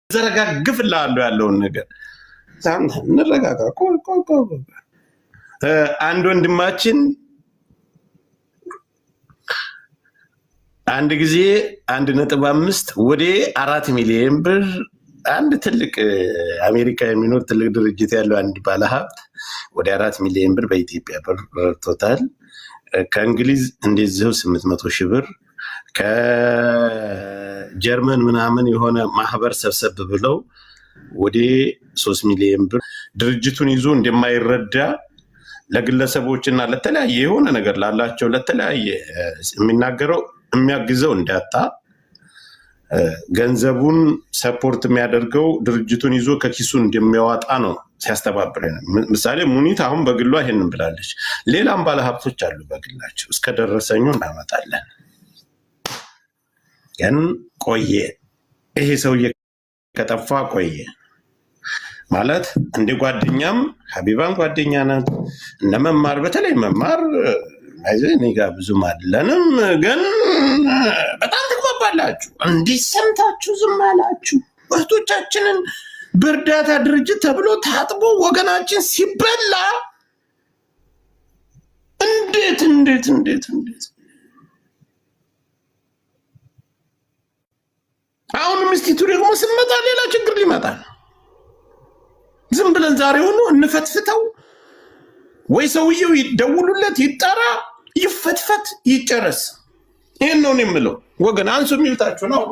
ዘረጋግፍልሃለሁ ያለውን ነገር እንረጋጋ። አንድ ወንድማችን አንድ ጊዜ 1.5 ወደ 4 ሚሊዮን ብር አንድ ትልቅ አሜሪካ የሚኖር ትልቅ ድርጅት ያለው አንድ ባለሀብት ወደ 4 ሚሊዮን ብር በኢትዮጵያ ብር ረድቶታል። ከእንግሊዝ እንደዚሁ 800 ሺህ ብር ከጀርመን ምናምን የሆነ ማህበር ሰብሰብ ብለው ወደ 3 ሚሊዮን ብር ድርጅቱን ይዞ እንደማይረዳ ለግለሰቦችና ለተለያየ የሆነ ነገር ላላቸው ለተለያየ የሚናገረው የሚያግዘው እንዳጣ ገንዘቡን ሰፖርት የሚያደርገው ድርጅቱን ይዞ ከኪሱ እንደሚያወጣ ነው ሲያስተባብረ ነው። ምሳሌ ሙኒት አሁን በግሏ ይሄንን ብላለች። ሌላም ባለሀብቶች አሉ በግላቸው እስከደረሰኙ እናመጣለን። ግን ቆየ ይሄ ሰውዬ ከጠፋ ቆየ ማለት እንደ ጓደኛም ሀቢባን ጓደኛ ናት። እነ መማር በተለይ መማር እኔ ጋር ብዙም አይደለንም፣ ግን በጣም ትግባባላችሁ። እንዲህ ሰምታችሁ ዝም አላችሁ። እህቶቻችንን በእርዳታ ድርጅት ተብሎ ታጥቦ ወገናችን ሲበላ እንዴት አሁን ሚስቲቱ ደግሞ ስመጣ ሌላ ችግር ሊመጣል። ዝም ብለን ዛሬውኑ እንፈትፍተው ወይ ሰውየው ይደውሉለት ይጠራ ይፈትፈት ይጨረስ። ይሄን ነው የምለው። ወገን አንሱ የሚልታችሁ ነው።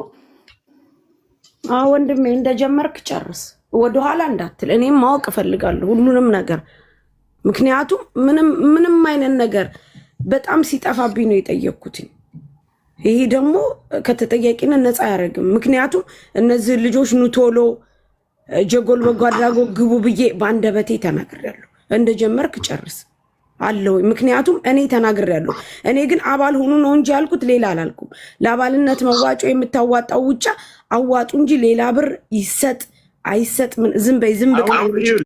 ወንድሜ እንደጀመርክ ጨርስ፣ ወደኋላ እንዳትል። እኔም ማወቅ እፈልጋለሁ ሁሉንም ነገር፣ ምክንያቱም ምንም አይነት ነገር በጣም ሲጠፋብኝ ነው የጠየቅኩት። ይሄ ደግሞ ከተጠያቂነት ነፃ አያደርግም። ምክንያቱም እነዚህ ልጆች ኑቶሎ ጀጎል በጎ አድራጎት ግቡ ብዬ በአንደበቴ ተናግሬያለሁ። እንደጀመርክ ጨርስ አለው። ምክንያቱም እኔ ተናግሬያለሁ። እኔ ግን አባል ሁኑ ነው እንጂ ያልኩት ሌላ አላልኩም። ለአባልነት መዋጮ የምታዋጣው ውጫ አዋጡ እንጂ ሌላ ብር ይሰጥ አይሰጥ ምን ዝም በይ ዝም በቃ